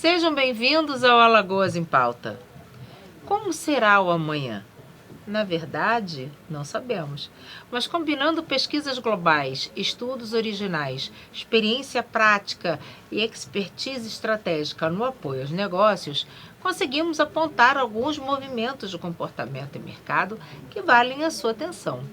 Sejam bem-vindos ao Alagoas em Pauta. Como será o amanhã? Na verdade, não sabemos. Mas combinando pesquisas globais, estudos originais, experiência prática e expertise estratégica no apoio aos negócios, conseguimos apontar alguns movimentos de comportamento e mercado que valem a sua atenção.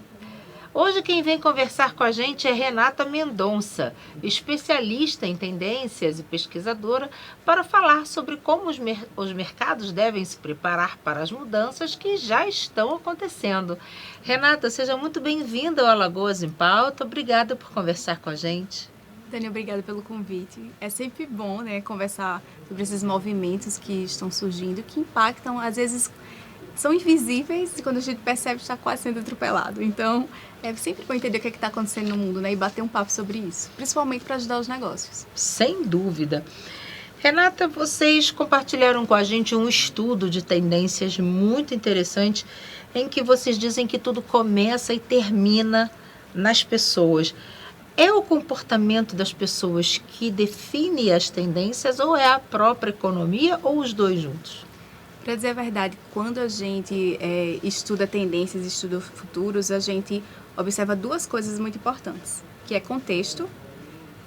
Hoje quem vem conversar com a gente é Renata Mendonça, especialista em tendências e pesquisadora, para falar sobre como os mercados devem se preparar para as mudanças que já estão acontecendo. Renata, seja muito bem-vinda ao Alagoas em Pauta. Obrigada por conversar com a gente. Tânia, obrigada pelo convite. É sempre bom, conversar sobre esses movimentos que estão surgindo, que impactam, às vezes, são invisíveis e quando a gente percebe está quase sendo atropelado. Então, é sempre bom entender o que está acontecendo no mundo, e bater um papo sobre isso, principalmente para ajudar os negócios. Sem dúvida. Renata, vocês compartilharam com a gente um estudo de tendências muito interessante em que vocês dizem que tudo começa e termina nas pessoas. É o comportamento das pessoas que define as tendências ou é a própria economia ou os dois juntos? Para dizer a verdade, quando a gente estuda tendências, estuda futuros, a gente observa duas coisas muito importantes, que é contexto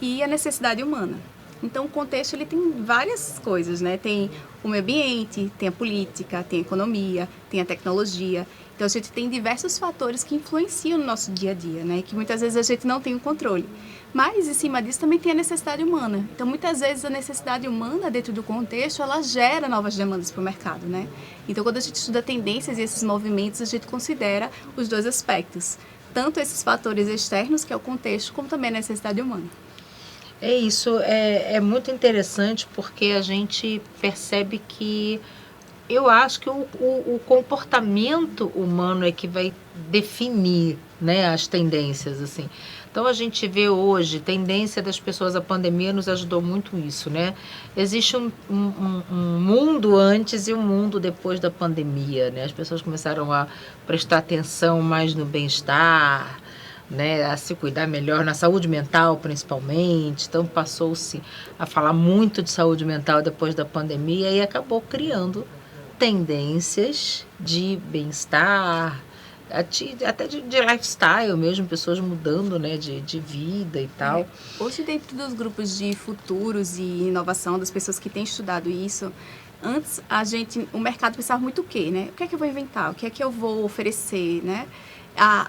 e a necessidade humana. Então, o contexto ele tem várias coisas, Tem o meio ambiente, tem a política, tem a economia, tem a tecnologia. Então, a gente tem diversos fatores que influenciam no nosso dia a dia, Que muitas vezes a gente não tem o controle. Mas, em cima disso, também tem a necessidade humana. Então, muitas vezes, a necessidade humana, dentro do contexto, ela gera novas demandas para o mercado, Então, quando a gente estuda tendências e esses movimentos, a gente considera os dois aspectos. Tanto esses fatores externos, que é o contexto, como também a necessidade humana. É isso, é muito interessante porque a gente percebe que eu acho que o comportamento humano é que vai definir, as tendências, assim. Então, a gente vê hoje, tendência das pessoas, a pandemia nos ajudou muito isso, Existe um mundo antes e um mundo depois da pandemia, As pessoas começaram a prestar atenção mais no bem-estar, a se cuidar melhor, na saúde mental principalmente. Então passou-se a falar muito de saúde mental depois da pandemia e acabou criando tendências de bem-estar, até de lifestyle mesmo, pessoas mudando de vida e tal. Hoje, dentro dos grupos de futuros e inovação, das pessoas que têm estudado isso, antes o mercado pensava muito o quê, O que é que eu vou inventar? O que é que eu vou oferecer,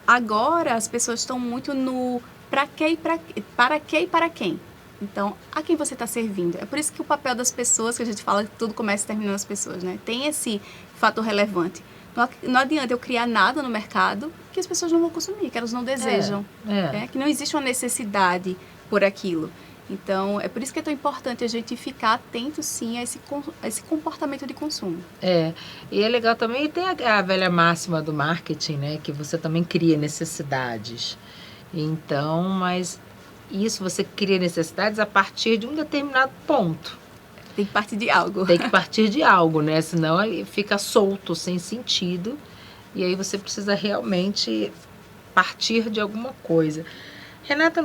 Agora as pessoas estão muito no para quê e para quem. Então, a quem você está servindo? É por isso que o papel das pessoas, que a gente fala que tudo começa e termina nas pessoas, Tem esse fator relevante. Não adianta eu criar nada no mercado que as pessoas não vão consumir, que elas não desejam. Que não existe uma necessidade por aquilo. Então, é por isso que é tão importante a gente ficar atento, sim, a esse comportamento de consumo. E é legal também, tem a velha máxima do marketing, que você também cria necessidades. Então, mas isso você cria necessidades a partir de um determinado ponto. Tem que partir de algo. Tem que partir de algo, Senão ele fica solto, sem sentido. E aí você precisa realmente partir de alguma coisa. Renata,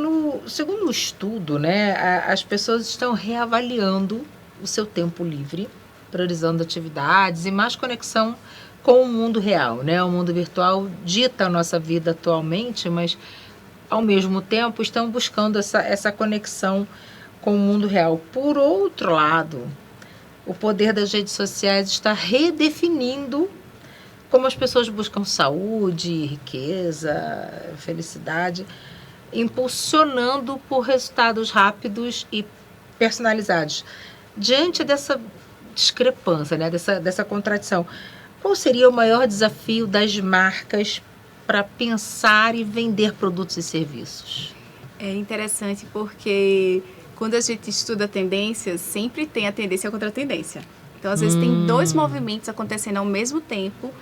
segundo o estudo, as pessoas estão reavaliando o seu tempo livre, priorizando atividades e mais conexão com o mundo real, O mundo virtual dita a nossa vida atualmente, mas, ao mesmo tempo, estão buscando essa conexão com o mundo real. Por outro lado, o poder das redes sociais está redefinindo como as pessoas buscam saúde, riqueza, felicidade, impulsionando por resultados rápidos e personalizados. Diante dessa discrepância, dessa contradição, qual seria o maior desafio das marcas para pensar e vender produtos e serviços? É interessante porque quando a gente estuda tendências, sempre tem a tendência contra a tendência. Então, às vezes, tem dois movimentos acontecendo ao mesmo tempo,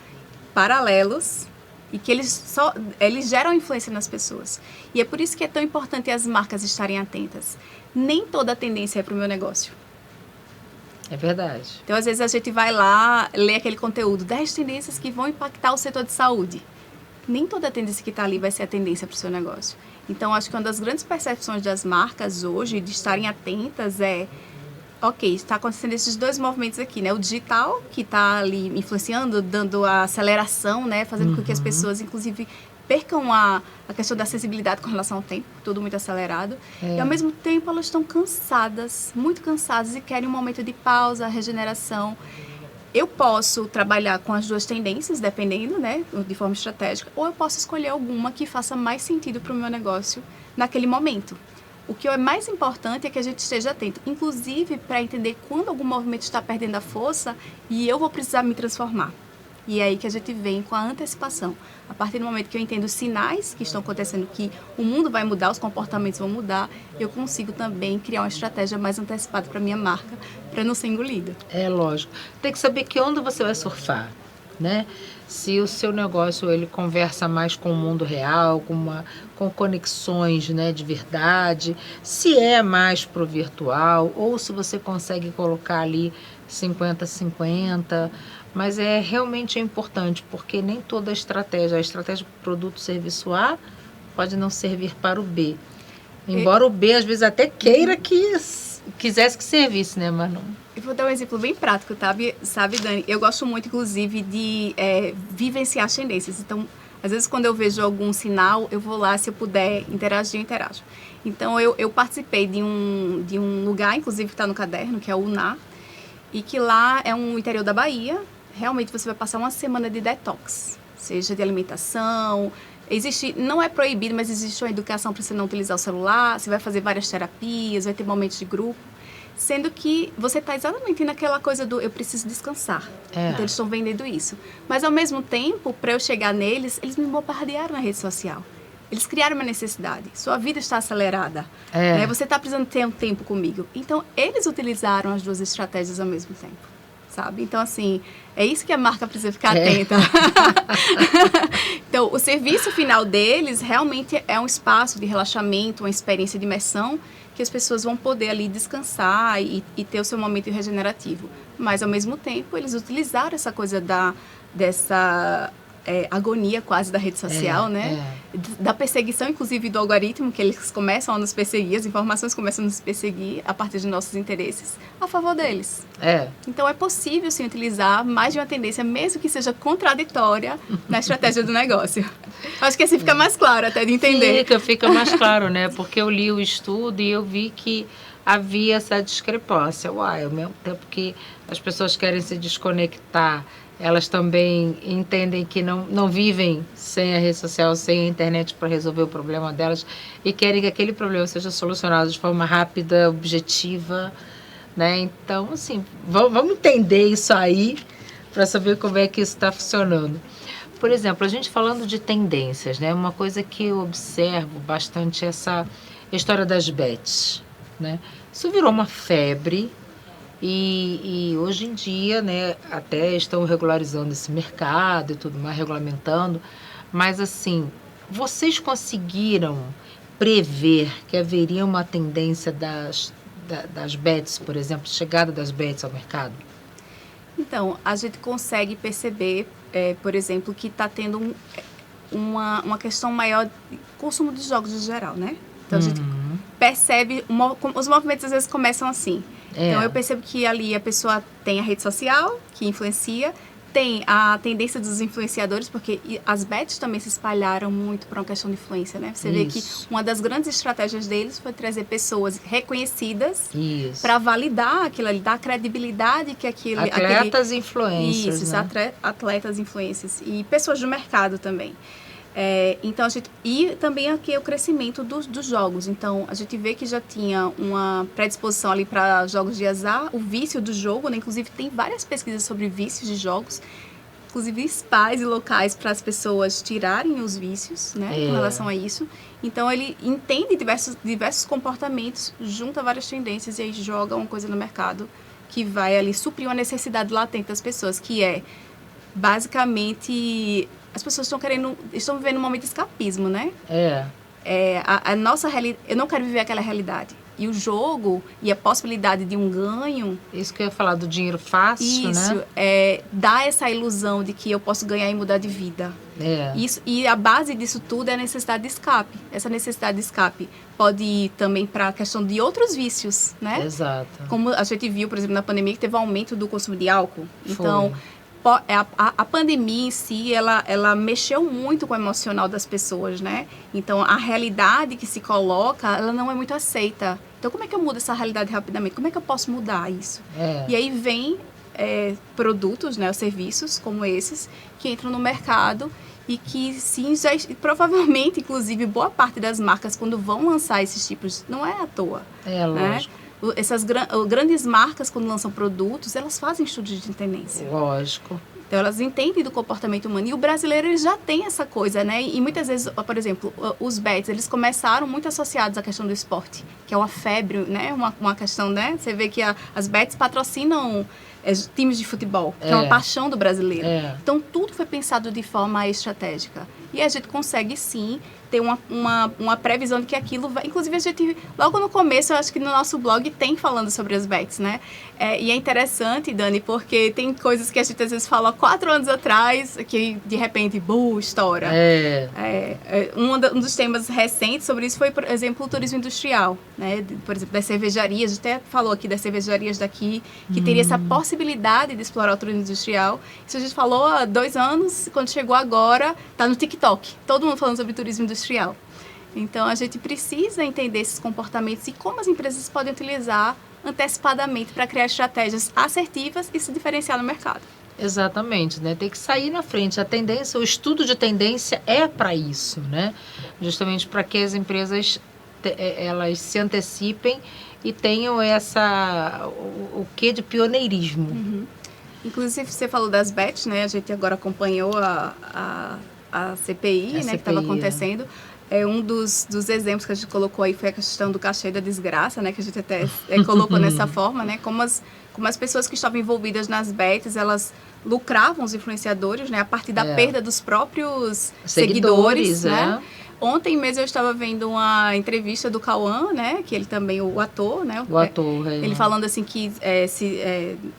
paralelos, e que eles geram influência nas pessoas. E é por isso que é tão importante as marcas estarem atentas. Nem toda tendência é para o meu negócio. É verdade. Então, às vezes, a gente vai lá, lê aquele conteúdo, 10 tendências que vão impactar o setor de saúde. Nem toda tendência que está ali vai ser a tendência para o seu negócio. Então, acho que uma das grandes percepções das marcas hoje, de estarem atentas, é ok, está acontecendo esses dois movimentos aqui, né? O digital, que está ali influenciando, dando a aceleração, né? Fazendo com que as pessoas, inclusive, percam a questão da acessibilidade com relação ao tempo, tudo muito acelerado. E, ao mesmo tempo, elas estão cansadas, muito cansadas, e querem um momento de pausa, regeneração. Eu posso trabalhar com as duas tendências, dependendo, né? De forma estratégica, ou eu posso escolher alguma que faça mais sentido para o meu negócio naquele momento. O que é mais importante é que a gente esteja atento, inclusive para entender quando algum movimento está perdendo a força e eu vou precisar me transformar. E é aí que a gente vem com a antecipação. A partir do momento que eu entendo os sinais que estão acontecendo, que o mundo vai mudar, os comportamentos vão mudar, eu consigo também criar uma estratégia mais antecipada para a minha marca, para não ser engolida. É lógico. Tem que saber que onda você vai surfar, né? Se o seu negócio ele conversa mais com o mundo real, com conexões, né, de verdade, se é mais pro virtual, ou se você consegue colocar ali 50-50, mas realmente importante, porque nem toda a estratégia para o produto serviço A pode não servir para o B. Embora o B às vezes até queira que quisesse que servisse, né, mas não. Eu vou dar um exemplo bem prático, sabe, Dani? Eu gosto muito, inclusive, de vivenciar as tendências. Então, às vezes, quando eu vejo algum sinal, eu vou lá, se eu puder interagir, eu interajo. Então, eu participei de um lugar, inclusive, que está no caderno, que é o UNA, e que lá é um interior da Bahia. Realmente, você vai passar uma semana de detox, seja de alimentação. Não é proibido, mas existe uma educação para você não utilizar o celular, você vai fazer várias terapias, vai ter momentos de grupo. Sendo que você está exatamente naquela coisa do eu preciso descansar. Então, eles estão vendendo isso. Mas, ao mesmo tempo, para eu chegar neles, eles me bombardearam na rede social. Eles criaram uma necessidade. Sua vida está acelerada. Né? Você está precisando ter um tempo comigo. Então, eles utilizaram as duas estratégias ao mesmo tempo. Sabe? Então, assim, é isso que a marca precisa ficar atenta. Então, o serviço final deles realmente é um espaço de relaxamento, uma experiência de imersão, que as pessoas vão poder ali descansar e ter o seu momento regenerativo. Mas, ao mesmo tempo, eles utilizaram essa coisa dessa agonia quase da rede social, né? Da perseguição, inclusive, do algoritmo, que eles começam a nos perseguir, as informações começam a nos perseguir a partir de nossos interesses, a favor deles. Então, é possível, sim, utilizar mais de uma tendência, mesmo que seja contraditória, na estratégia do negócio. Acho que assim fica mais claro até de entender. Fica mais claro, né? Porque eu li o estudo e eu vi que havia essa discrepância. Ao mesmo tempo que as pessoas querem se desconectar, elas também entendem que não vivem sem a rede social, sem a internet para resolver o problema delas e querem que aquele problema seja solucionado de forma rápida, objetiva, né? Então, assim, vamos entender isso aí para saber como é que isso está funcionando. Por exemplo, a gente falando de tendências, né? Uma coisa que eu observo bastante é essa história das bets, né? Isso virou uma febre. E hoje em dia, né, até estão regularizando esse mercado e tudo mais, regulamentando, mas assim, vocês conseguiram prever que haveria uma tendência das bets, por exemplo, chegada das bets ao mercado? Então, a gente consegue perceber, por exemplo, que está tendo uma questão maior de consumo de jogos em geral, né? Então, a gente percebe, os movimentos às vezes começam assim. Então, eu percebo que ali a pessoa tem a rede social, que influencia, tem a tendência dos influenciadores, porque as bets também se espalharam muito para uma questão de influência, né? Você vê que uma das grandes estratégias deles foi trazer pessoas reconhecidas para validar aquilo ali, dar credibilidade que aquilo... Atletas influencers, isso, né? Atletas influencers e pessoas do mercado também. Então, e também aqui é o crescimento dos jogos. Então, a gente vê que já tinha uma predisposição ali para jogos de azar, o vício do jogo, né? Inclusive, tem várias pesquisas sobre vícios de jogos, inclusive spas e locais para as pessoas tirarem os vícios, né? Com relação a isso. Então, ele entende diversos comportamentos, junta várias tendências e aí joga uma coisa no mercado que vai ali suprir uma necessidade latente das pessoas, que é, basicamente... As pessoas estão vivendo um momento de escapismo, né? A nossa realidade, eu não quero viver aquela realidade. E o jogo e a possibilidade de um ganho... Isso que eu ia falar do dinheiro fácil, isso, né? Dá essa ilusão de que eu posso ganhar e mudar de vida. Isso, e a base disso tudo é a necessidade de escape. Essa necessidade de escape pode ir também para a questão de outros vícios, né? Exato. Como a gente viu, por exemplo, na pandemia, que teve um aumento do consumo de álcool. Então, a pandemia em si, ela mexeu muito com o emocional das pessoas, né? Então, a realidade que se coloca, ela não é muito aceita. Então, como é que eu mudo essa realidade rapidamente? Como é que eu posso mudar isso? E aí vem produtos, né, serviços como esses, que entram no mercado e que, sim, provavelmente, inclusive, boa parte das marcas, quando vão lançar esses tipos, não é à toa. Lógico. Né? Essas grandes marcas, quando lançam produtos, elas fazem estudos de tendência. Lógico. Então, elas entendem do comportamento humano. E o brasileiro, ele já tem essa coisa, né? E muitas vezes, por exemplo, os bets, eles começaram muito associados à questão do esporte, que é uma febre, né? Uma questão, né? Você vê que as bets patrocinam times de futebol, que é uma paixão do brasileiro. Então, tudo foi pensado de forma estratégica. E a gente consegue, sim, ter uma previsão de que aquilo vai... Inclusive, a gente, logo no começo, eu acho que no nosso blog tem falando sobre as bets, né? E é interessante, Dani, porque tem coisas que a gente às vezes fala 4 anos atrás, que de repente, estoura. Um dos temas recentes sobre isso foi, por exemplo, o turismo industrial, né? Por exemplo, das cervejarias, a gente até falou aqui das cervejarias daqui, que teria essa possibilidade de explorar o turismo industrial. Isso a gente falou há 2 anos, quando chegou agora, está no TikTok. Todo mundo falando sobre turismo industrial. Então, a gente precisa entender esses comportamentos e como as empresas podem utilizar antecipadamente para criar estratégias assertivas e se diferenciar no mercado. Exatamente, né? Tem que sair na frente. A tendência, o estudo de tendência é para isso, né? Justamente para que as empresas elas se antecipem e tenham o quê de pioneirismo. Inclusive, você falou das bets, né? A gente agora acompanhou a CPI, né, que estava acontecendo. Um dos exemplos que a gente colocou aí foi a questão do cachê da desgraça, né, que a gente até colocou dessa forma, né, como as pessoas que estavam envolvidas nas bets, elas lucravam os influenciadores, né, a partir da perda dos próprios seguidores, né? Ontem mesmo eu estava vendo uma entrevista do Cauã, né, que ele também, o ator, né? O ator, ele falando assim que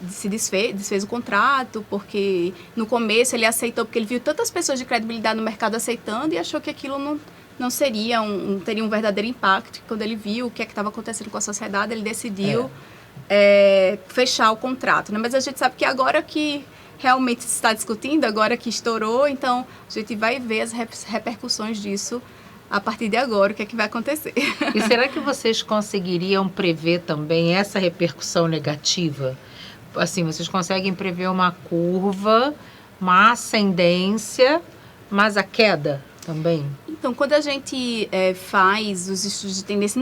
se desfez o contrato, porque no começo ele aceitou, porque ele viu tantas pessoas de credibilidade no mercado aceitando e achou que aquilo não seria teria um verdadeiro impacto. Quando ele viu o que estava acontecendo com a sociedade, ele decidiu fechar o contrato, né? Mas a gente sabe que agora que realmente se está discutindo, agora que estourou, então a gente vai ver as repercussões disso a partir de agora, o que é que vai acontecer. E será que vocês conseguiriam prever também essa repercussão negativa? Assim, vocês conseguem prever uma curva, uma ascendência, mas a queda também? Então, quando a gente faz os estudos de tendência,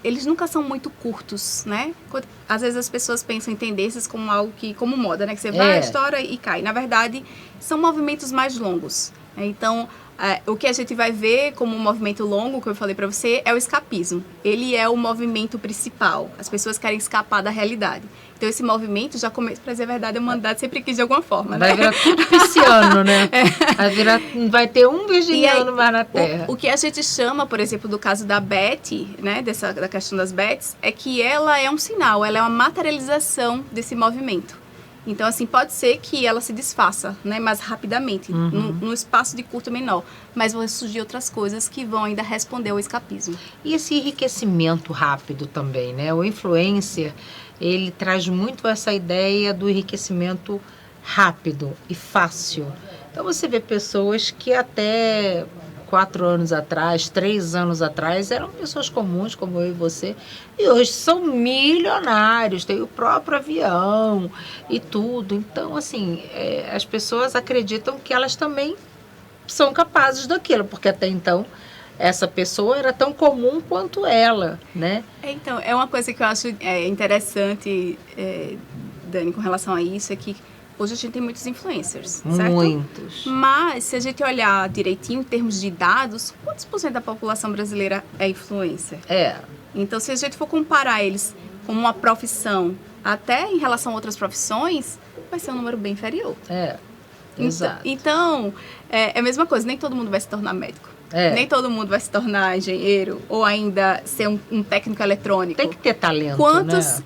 eles nunca são muito curtos, né? Às vezes as pessoas pensam em tendências como algo como moda, né? Que você vai, estoura e cai. Na verdade, são movimentos mais longos. Então, o que a gente vai ver como um movimento longo, que eu falei para você, é o escapismo. Ele é o movimento principal. As pessoas querem escapar da realidade. Então, esse movimento já começa, para dizer a verdade, a humanidade sempre quis de alguma forma, né? Vai virar tudo pisciano, né? Vai ter um virginiano mais na Terra. O que a gente chama, por exemplo, do caso da Bet, né, da questão das bets, é que ela é um sinal, ela é uma materialização desse movimento. Então, assim, pode ser que ela se desfaça, né, mais rapidamente, num espaço de curto menor. Mas vão surgir outras coisas que vão ainda responder ao escapismo. E esse enriquecimento rápido também, né? O influencer, ele traz muito essa ideia do enriquecimento rápido e fácil. Então, você vê pessoas que até 4 anos atrás, 3 anos atrás, eram pessoas comuns, como eu e você, e hoje são milionários, têm o próprio avião e tudo. Então, assim, as pessoas acreditam que elas também são capazes daquilo, porque até então essa pessoa era tão comum quanto ela, né? Então, é uma coisa que eu acho interessante, Dani, com relação a isso, é que hoje a gente tem muitos influencers, certo? Muitos. Mas, se a gente olhar direitinho, em termos de dados, quantos por cento da população brasileira é influencer? Então, se a gente for comparar eles como uma profissão, até em relação a outras profissões, vai ser um número bem inferior. Exato. Então, é a mesma coisa, nem todo mundo vai se tornar médico. Nem todo mundo vai se tornar engenheiro ou ainda ser um técnico eletrônico. Tem que ter talento,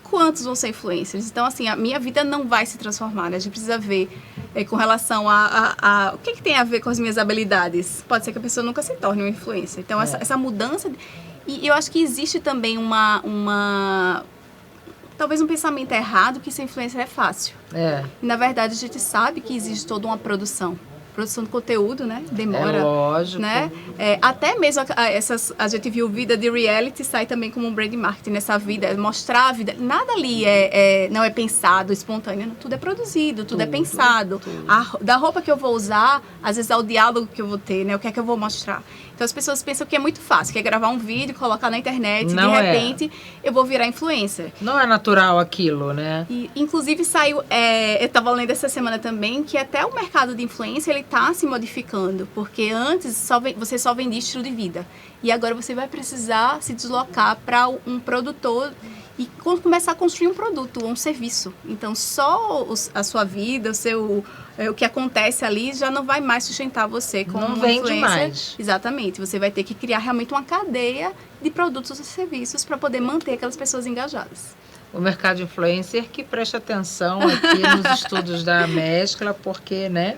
Quantos vão ser influencers? Então, assim, a minha vida não vai se transformar, né? A gente precisa ver com relação a o que tem a ver com as minhas habilidades. Pode ser que a pessoa nunca se torne uma influencer. Então, essa mudança... E eu acho que existe também talvez um pensamento errado que ser influencer é fácil. E, na verdade, a gente sabe que existe toda uma produção de conteúdo, né? Demora. É lógico. Né? Até mesmo a gente viu vida de reality, sai também como um brand marketing nessa vida, mostrar a vida. Nada ali não é pensado, espontâneo. Tudo é produzido, tudo é pensado. Da roupa que eu vou usar, às vezes ao diálogo que eu vou ter, né? O que é que eu vou mostrar. Então as pessoas pensam que é muito fácil, que é gravar um vídeo, colocar na internet, não de repente eu vou virar influencer. Não é natural aquilo, né? E, inclusive saiu, eu estava lendo essa semana também, que até o mercado de influência ele está se modificando, porque antes você só vendia estilo de vida. E agora você vai precisar se deslocar para um produtor e começar a construir um produto, um serviço. Então, só a sua vida, o que acontece ali já não vai mais sustentar você como não uma vende influencer. Mais. Exatamente. Você vai ter que criar realmente uma cadeia de produtos e serviços para poder manter aquelas pessoas engajadas. O mercado de influencer que preste atenção aqui nos estudos da Mescla, porque, né?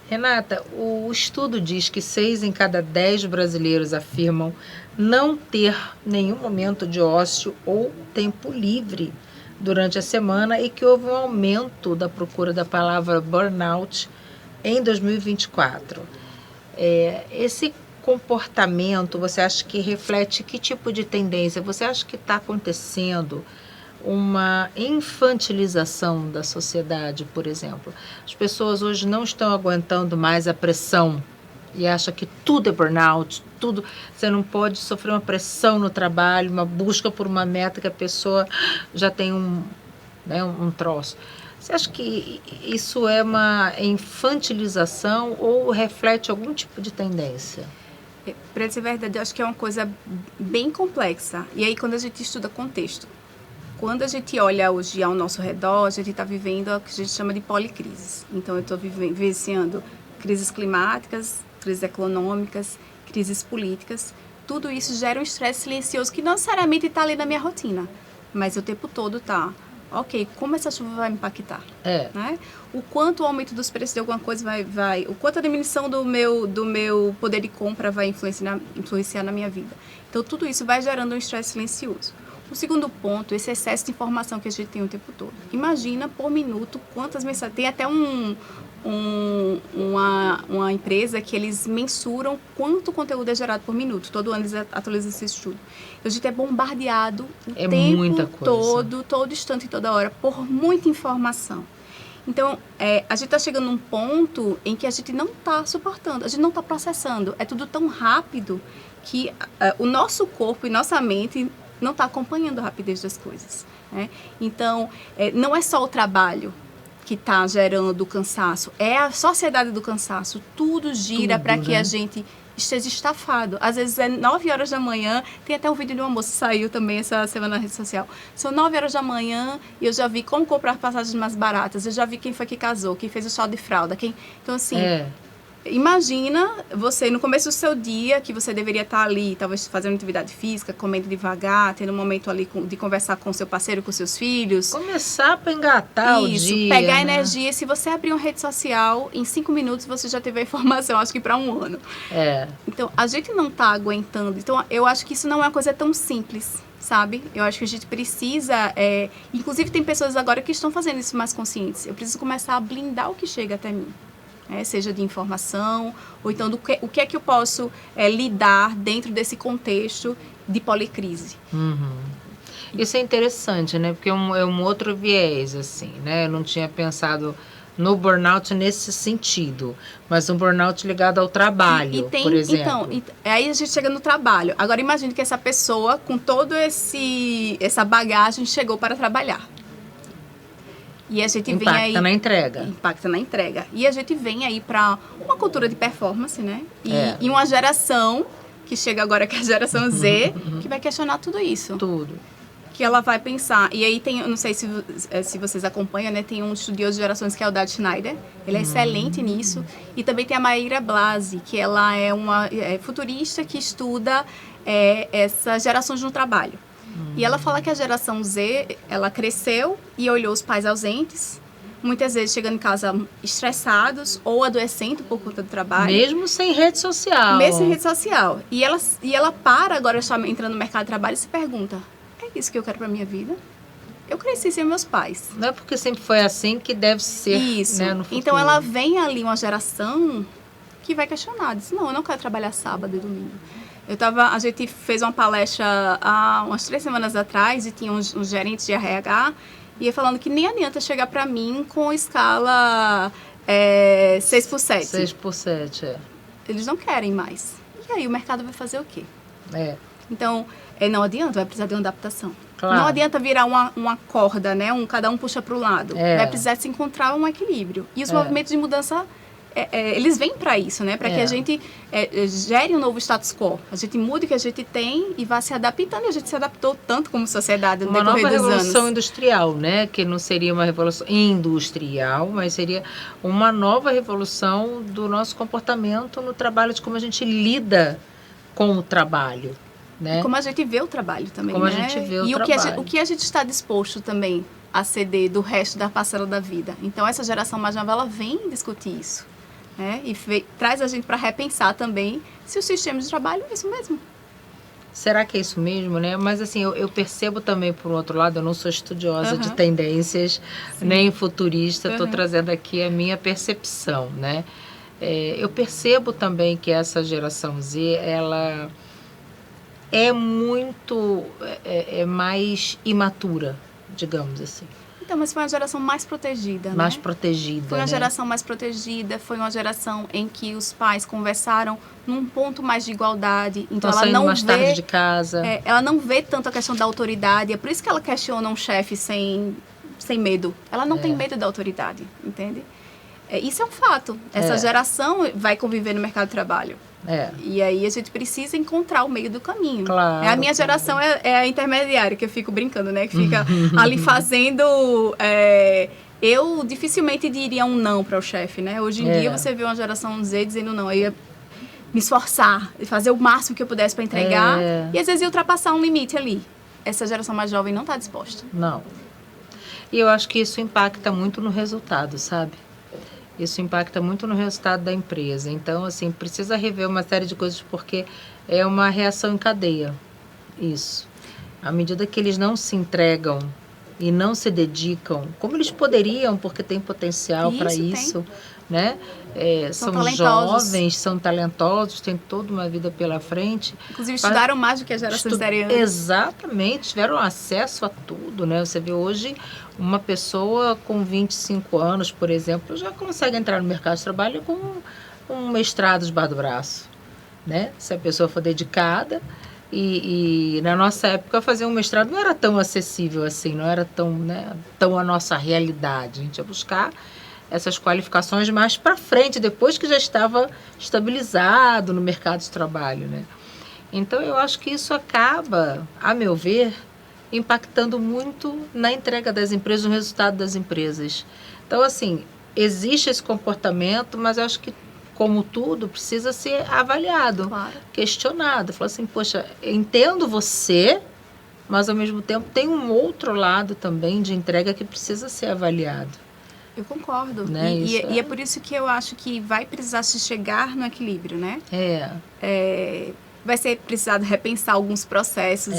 Renata, o estudo diz que 6 em cada 10 brasileiros afirmam não ter nenhum momento de ócio ou tempo livre durante a semana e que houve um aumento da procura da palavra burnout em 2024. Esse comportamento, você acha que reflete que tipo de tendência? Você acha que está acontecendo uma infantilização da sociedade, por exemplo? As pessoas hoje não estão aguentando mais a pressão e acham que tudo é burnout, tudo. Você não pode sofrer uma pressão no trabalho, uma busca por uma meta que a pessoa já tem um troço. Você acha que isso é uma infantilização ou reflete algum tipo de tendência? Para dizer a verdade, eu acho que é uma coisa bem complexa. E aí, quando a gente estuda contexto, quando a gente olha hoje ao nosso redor, a gente está vivendo o que a gente chama de policrises. Então, eu estou vivenciando crises climáticas, crises econômicas, crises políticas. Tudo isso gera um estresse silencioso que não necessariamente está ali na minha rotina, mas o tempo todo está. Ok, como essa chuva vai me impactar? Né? O quanto o aumento dos preços de alguma coisa vai o quanto a diminuição do meu poder de compra vai influenciar na minha vida. Então, tudo isso vai gerando um estresse silencioso. O segundo ponto, esse excesso de informação que a gente tem o tempo todo. Imagina por minuto quantas mensagens. Tem até uma empresa que eles mensuram quanto conteúdo é gerado por minuto. Todo ano eles atualizam esse estudo. A gente é bombardeado o tempo todo instante e toda hora, por muita informação. Então, a gente está chegando num ponto em que a gente não está suportando, a gente não está processando. É tudo tão rápido que o nosso corpo e nossa mente não está acompanhando a rapidez das coisas. Né? Então, não é só o trabalho que está gerando o cansaço, é a sociedade do cansaço. Tudo gira para que a gente esteja estafado. Às vezes é 9 horas da manhã, tem até um vídeo de uma moça que saiu também essa semana na rede social. São 9 horas da manhã e eu já vi como comprar passagens mais baratas, eu já vi quem foi que casou, quem fez o chá de fralda, Então, assim, imagina você no começo do seu dia, que você deveria estar ali, talvez fazendo atividade física, comendo devagar, tendo um momento ali de conversar com seu parceiro, com seus filhos. Começar a engatar o dia. Isso, pegar energia. Se você abrir uma rede social, em 5 minutos você já teve a informação, acho que para 1 ano. Então, a gente não está aguentando. Então, eu acho que isso não é uma coisa tão simples, sabe? Eu acho que a gente precisa... Inclusive, tem pessoas agora que estão fazendo isso mais conscientes. Eu preciso começar a blindar o que chega até mim. Seja de informação, ou então o que é que eu posso lidar dentro desse contexto de policrise. Isso é interessante, né? Porque é um outro viés, assim, né? Eu não tinha pensado no burnout nesse sentido, mas um burnout ligado ao trabalho, por exemplo. Então, aí a gente chega no trabalho. Agora, imagine que essa pessoa, com toda essa bagagem, chegou para trabalhar. E a gente vem aí... Impacta na entrega. E a gente vem aí para uma cultura de performance, né? E uma geração que chega agora, que é a geração Z, que vai questionar tudo isso. Tudo. que ela vai pensar. E aí tem, eu não sei se vocês acompanham, né? Tem um estudioso de gerações que é o Dad Schneider. Ele é excelente nisso. E também tem a Maíra Blasi, que ela é uma futurista que estuda essas gerações no trabalho. E ela fala que a geração Z, ela cresceu e olhou os pais ausentes, muitas vezes chegando em casa estressados ou adoecendo por conta do trabalho. Mesmo sem rede social. Mesmo sem rede social. E ela para agora, está entrando no mercado de trabalho e se pergunta, é isso que eu quero para minha vida? Eu cresci sem meus pais. Não é porque sempre foi assim que deve ser, isso. Né, no futuro. Então ela vem ali uma geração que vai questionar, diz, não, eu não quero trabalhar sábado e domingo. A gente fez uma palestra há umas 3 semanas atrás e tinha uns gerentes de RH e ia falando que nem adianta chegar para mim com escala 6x7. 6x7, Eles não querem mais. E aí o mercado vai fazer o quê? Então, não adianta, vai precisar de uma adaptação. Claro. Não adianta virar uma corda, né? Cada um puxa para o lado. Vai precisar se encontrar um equilíbrio. E os movimentos de mudança, eles vêm para isso, né? Para que a gente gere um novo status quo. A gente mude o que a gente tem e vá se adaptando. E a gente se adaptou tanto como sociedade no decorrer dos anos. Uma nova revolução industrial, né? Que não seria uma revolução industrial, mas seria uma nova revolução do nosso comportamento no trabalho, de como a gente lida com o trabalho. Né? E como a gente vê o trabalho também, como né? A gente vê o e trabalho. O que a gente está disposto também a ceder do resto da parcela da vida. Então, essa geração mais nova, ela vem discutir isso. Né? E traz a gente para repensar também se o sistema de trabalho é isso mesmo. Será que é isso mesmo, né? Mas assim, eu percebo também, por outro lado, eu não sou estudiosa de tendências, nem futurista, estou trazendo aqui a minha percepção, né? Eu percebo também que essa geração Z, ela é muito mais imatura, digamos assim. Então, mas foi uma geração mais protegida, né? Mais protegida, Foi uma geração mais protegida, foi uma geração em que os pais conversaram num ponto mais de igualdade. Então, ela não mais tarde de casa. Ela não vê tanto a questão da autoridade. É por isso que ela questiona um chefe sem medo. Ela não tem medo da autoridade, entende? Isso é um fato. Essa geração vai conviver no mercado de trabalho. E aí a gente precisa encontrar o meio do caminho. Claro, a minha geração é a intermediária, que eu fico brincando, né? Que fica ali fazendo... eu dificilmente diria um não para o chefe, né? Hoje em dia você vê uma geração Z dizendo não. Eu ia me esforçar, fazer o máximo que eu pudesse para entregar. E às vezes ia ultrapassar um limite ali. Essa geração mais jovem não está disposta. Não. E eu acho que isso impacta muito no resultado, sabe? Isso impacta muito no resultado da empresa. Então, assim, precisa rever uma série de coisas porque é uma reação em cadeia. Isso. À medida que eles não se entregam e não se dedicam, como eles poderiam, porque tem potencial para isso, né? São jovens, são talentosos, têm toda uma vida pela frente. Inclusive, estudaram mais do que a geração anterior. Exatamente, tiveram acesso a tudo, né? Você vê hoje uma pessoa com 25 anos, por exemplo, já consegue entrar no mercado de trabalho com um mestrado debaixo do braço, né? Se a pessoa for dedicada. E na nossa época, fazer um mestrado não era tão acessível assim, não era tão a nossa realidade. A gente ia buscar essas qualificações mais para frente, depois que já estava estabilizado no mercado de trabalho, né? Então, eu acho que isso acaba, a meu ver, impactando muito na entrega das empresas, no resultado das empresas. Então, assim, existe esse comportamento, mas eu acho que, como tudo, precisa ser avaliado, questionado. Falar assim, poxa, entendo você, mas ao mesmo tempo tem um outro lado também de entrega que precisa ser avaliado. Eu concordo. Né? E é por isso que eu acho que vai precisar se chegar no equilíbrio, né? Vai ser precisado repensar alguns processos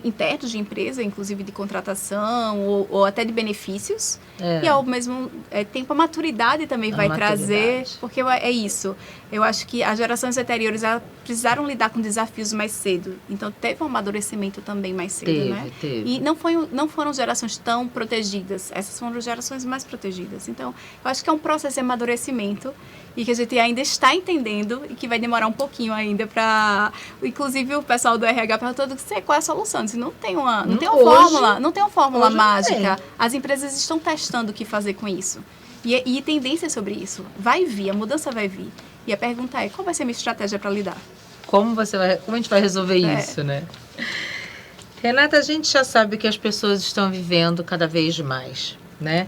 internos de empresa, inclusive de contratação ou até de benefícios. E ao mesmo tempo a maturidade também vai trazer, porque é isso. Eu acho que as gerações anteriores precisaram lidar com desafios mais cedo. Então teve um amadurecimento também mais cedo, né? E não foram gerações tão protegidas. Essas foram gerações mais protegidas. Então eu acho que é um processo de amadurecimento e que a gente ainda está entendendo e que vai demorar um pouquinho ainda para... Inclusive o pessoal do RH perguntou qual é a solução. Não tem uma fórmula mágica. As empresas estão testando o que fazer com isso. E tendências sobre isso. Vai vir, a mudança vai vir. E a pergunta é, qual vai ser a minha estratégia para lidar? Como a gente vai resolver isso, né? Renata, a gente já sabe que as pessoas estão vivendo cada vez mais, né?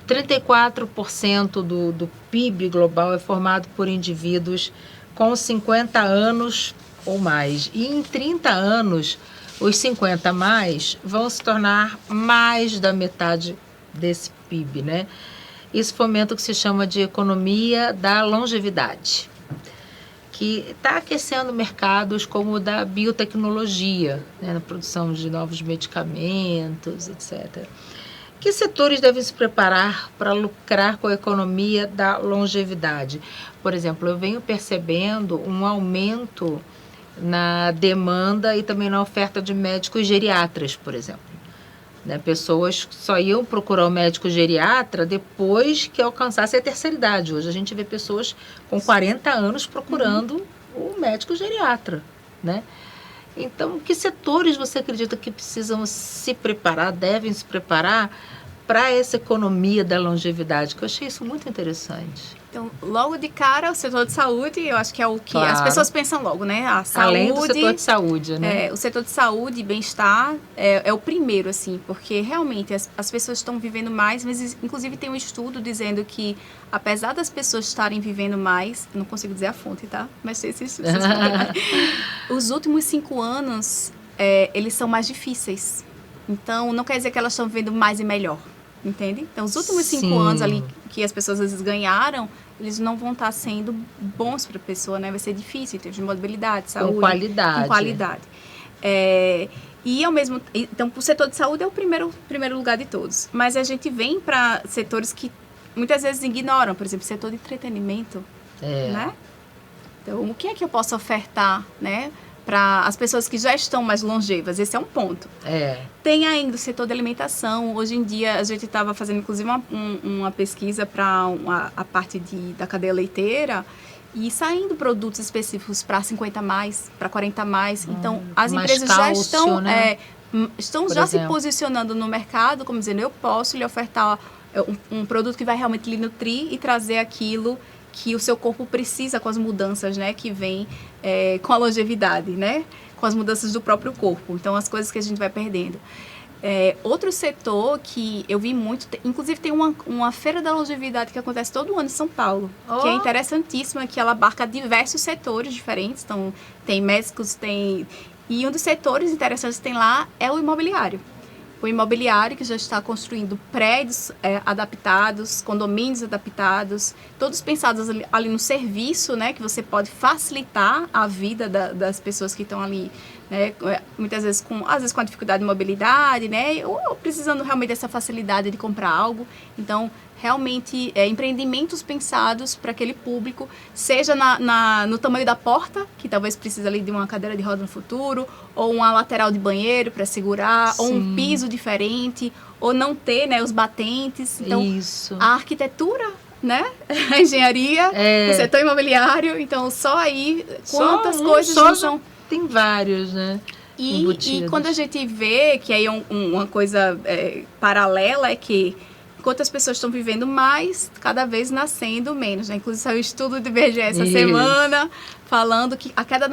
34% do PIB global é formado por indivíduos com 50 anos ou mais. E em 30 anos, os 50 a mais vão se tornar mais da metade desse PIB, né? Isso fomenta o que se chama de economia da longevidade, que está aquecendo mercados como o da biotecnologia, né, na produção de novos medicamentos, etc. Que setores devem se preparar para lucrar com a economia da longevidade? Por exemplo, eu venho percebendo um aumento na demanda e também na oferta de médicos geriatras, por exemplo. Né? Pessoas só iam procurar o médico geriatra depois que alcançasse a terceira idade. Hoje a gente vê pessoas com 40 anos procurando o médico geriatra, né? Então, que setores você acredita que precisam se preparar, devem se preparar para essa economia da longevidade? Que eu achei isso muito interessante. Então, logo de cara, o setor de saúde, eu acho que é o que Claro. as pessoas pensam logo, né? A saúde, além do setor de saúde, né? o setor de saúde e bem-estar é o primeiro, assim, porque realmente as pessoas estão vivendo mais, mas inclusive tem um estudo dizendo que, apesar das pessoas estarem vivendo mais, eu não consigo dizer a fonte, tá? Mas tem esse estudo. Os últimos 5 anos, eles são mais difíceis. Então, não quer dizer que elas estão vivendo mais e melhor, entende? Então, os últimos 5 anos ali que as pessoas às vezes ganharam, eles não vão estar sendo bons para a pessoa, né? Vai ser difícil em termos de mobilidade, saúde. Com qualidade. Com qualidade. Então, o setor de saúde é o primeiro lugar de todos. Mas a gente vem para setores que muitas vezes ignoram, por exemplo, o setor de entretenimento, né? Então, o que é que eu posso ofertar, né? Para as pessoas que já estão mais longevas, esse é um ponto. Tem ainda o setor da alimentação. Hoje em dia, a gente estava fazendo, inclusive, uma pesquisa para a parte da cadeia leiteira e saindo produtos específicos para 50 mais, para 40 mais. Então, as empresas já estão, né? Estão já se posicionando no mercado, como dizendo, eu posso lhe ofertar um produto que vai realmente lhe nutrir e trazer aquilo que o seu corpo precisa com as mudanças, né, que vem com a longevidade, né, com as mudanças do próprio corpo. Então, as coisas que a gente vai perdendo. Outro setor que eu vi muito, inclusive tem uma feira da longevidade que acontece todo ano em São Paulo, que é interessantíssima, que ela abarca diversos setores diferentes. Então, tem médicos, e um dos setores interessantes que tem lá é o imobiliário. O imobiliário que já está construindo prédios adaptados, condomínios adaptados, todos pensados ali no serviço, né, que você pode facilitar a vida das pessoas que estão ali, né, muitas vezes com a dificuldade de mobilidade, né, ou precisando realmente dessa facilidade de comprar algo. Então, realmente, empreendimentos pensados para aquele público, seja no tamanho da porta, que talvez precise ali de uma cadeira de roda no futuro, ou uma lateral de banheiro para segurar, ou um piso diferente, ou não ter, né, os batentes. Então, a arquitetura, né, a engenharia, o setor imobiliário, então só aí quantas coisas não são... Tem vários, né? E quando a gente vê que aí uma coisa paralela é que enquanto as pessoas estão vivendo mais, cada vez nascendo menos, né? Inclusive saiu um estudo do IBGE essa semana falando que a queda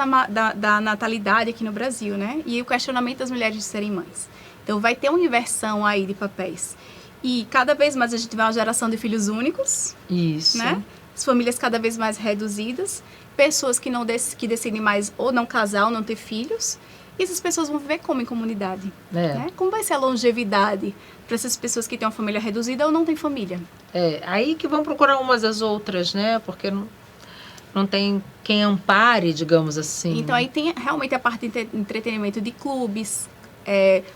da natalidade aqui no Brasil, né? E o questionamento das mulheres de serem mães. Então vai ter uma inversão aí de papéis. E cada vez mais a gente vê uma geração de filhos únicos. Isso. Né? As famílias cada vez mais reduzidas, pessoas que decidem mais ou não casar ou não ter filhos. E essas pessoas vão viver como em comunidade? Né? Como vai ser a longevidade para essas pessoas que têm uma família reduzida ou não têm família? Aí que vão procurar umas às outras, né? Porque não tem quem ampare, digamos assim. Então, aí tem realmente a parte de entretenimento de clubes,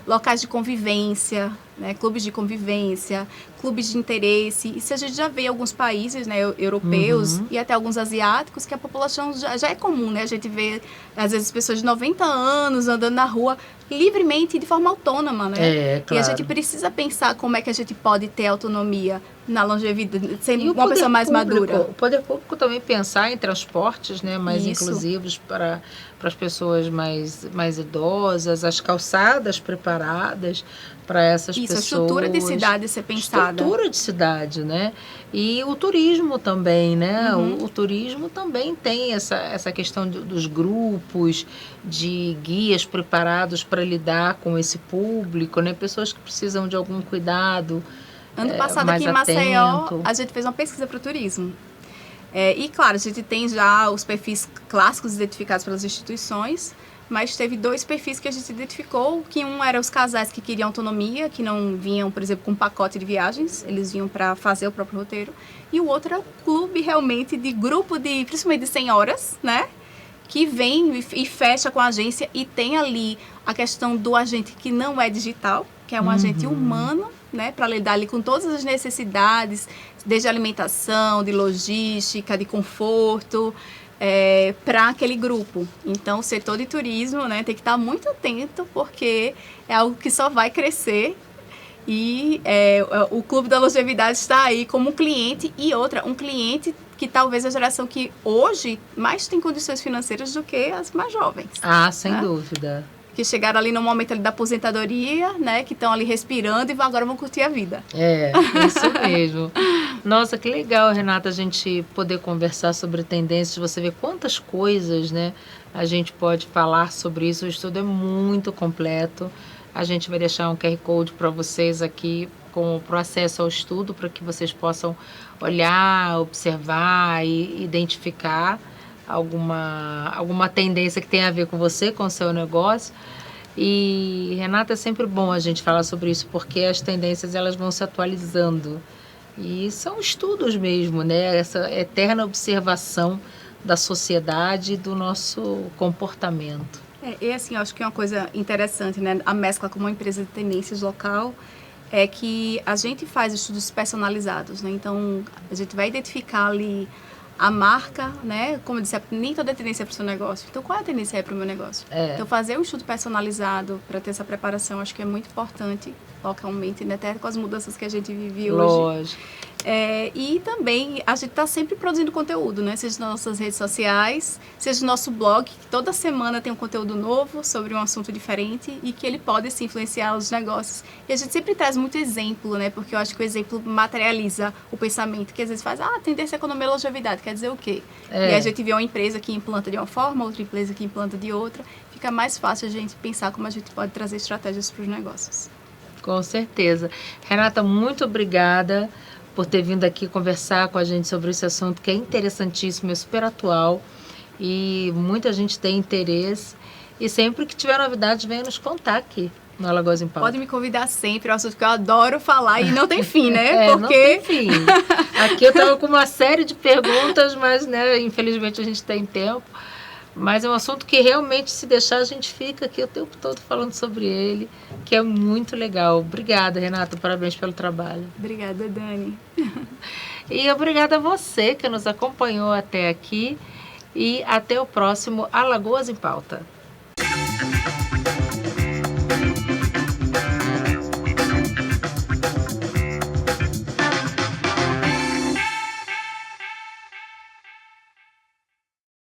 locais de convivência, né? Clubes de convivência, clubes de interesse. Isso a gente já vê em alguns países, né, europeus e até alguns asiáticos, que a população já é comum, né? A gente vê, às vezes, pessoas de 90 anos andando na rua livremente e de forma autônoma, né? Claro. E a gente precisa pensar como é que a gente pode ter autonomia na longevidade, sendo uma pessoa mais madura. O poder público também pensar em transportes, né, mais inclusivos para as pessoas mais idosas, as calçadas preparadas para essas pessoas. A estrutura de cidade ser pensada. estrutura de cidade, né? E o turismo também, né? O turismo também tem essa questão dos grupos, de guias preparados para lidar com esse público, né? Pessoas que precisam de algum cuidado. Ano passado mais aqui em Maceió, atento. a gente fez uma pesquisa para o turismo. E claro, a gente tem já os perfis clássicos identificados pelas instituições, mas teve 2 perfis que a gente identificou, que um era os casais que queriam autonomia, que não vinham, por exemplo, com um pacote de viagens, eles vinham para fazer o próprio roteiro, e o outro era o clube realmente de grupo, principalmente de senhoras, né? Que vem e fecha com a agência e tem ali a questão do agente que não é digital, que é um agente humano, né, para lidar ali com todas as necessidades, desde alimentação, de logística, de conforto, para aquele grupo. Então, o setor de turismo, né, tem que estar muito atento, porque é algo que só vai crescer. E o Clube da Longevidade está aí como um cliente, e um cliente que talvez a geração que hoje mais tem condições financeiras do que as mais jovens. Ah, sem né? dúvida. Que chegaram ali no momento ali da aposentadoria, né? Que estão ali respirando e agora vão curtir a vida. Isso mesmo. Nossa, que legal, Renata, a gente poder conversar sobre tendências. Você vê quantas coisas, né, a gente pode falar sobre isso. O estudo é muito completo. A gente vai deixar um QR Code para vocês aqui com o acesso ao estudo, para que vocês possam olhar, observar e identificar alguma tendência que tenha a ver com você, com o seu negócio. E, Renata, é sempre bom a gente falar sobre isso, porque as tendências elas vão se atualizando. E são estudos mesmo, né? Essa eterna observação da sociedade e do nosso comportamento. E assim, eu acho que é uma coisa interessante, né? A mescla com uma empresa de tendências local é que a gente faz estudos personalizados, né? Então, a gente vai identificar ali a marca, né? Como eu disse, nem toda tendência é para o seu negócio. Então, qual é a tendência para o meu negócio? Então, fazer um estudo personalizado para ter essa preparação, acho que é muito importante localmente, né? Até com as mudanças que a gente vive hoje. Lógico. E também a gente está sempre produzindo conteúdo, né? Seja nas nossas redes sociais, seja no nosso blog, que toda semana tem um conteúdo novo sobre um assunto diferente e que ele pode se influenciar os negócios. E a gente sempre traz muito exemplo, né? Porque eu acho que o exemplo materializa o pensamento, que às vezes faz, tendência à economia e longevidade, quer dizer o quê? E a gente vê uma empresa que implanta de uma forma, outra empresa que implanta de outra, fica mais fácil a gente pensar como a gente pode trazer estratégias para os negócios. Com certeza. Renata, muito obrigada por ter vindo aqui conversar com a gente sobre esse assunto que é interessantíssimo, é super atual e muita gente tem interesse. E sempre que tiver novidades, venha nos contar aqui no Alagoas em Pauta. Pode me convidar sempre, é um assunto que eu adoro falar e não tem fim, né? Não tem fim. Aqui eu estava com uma série de perguntas, mas, né, infelizmente a gente tem tempo. Mas é um assunto que realmente, se deixar, a gente fica aqui o tempo todo falando sobre ele, que é muito legal. Obrigada, Renata. Parabéns pelo trabalho. Obrigada, Dani. E obrigada a você que nos acompanhou até aqui. E até o próximo Alagoas em Pauta.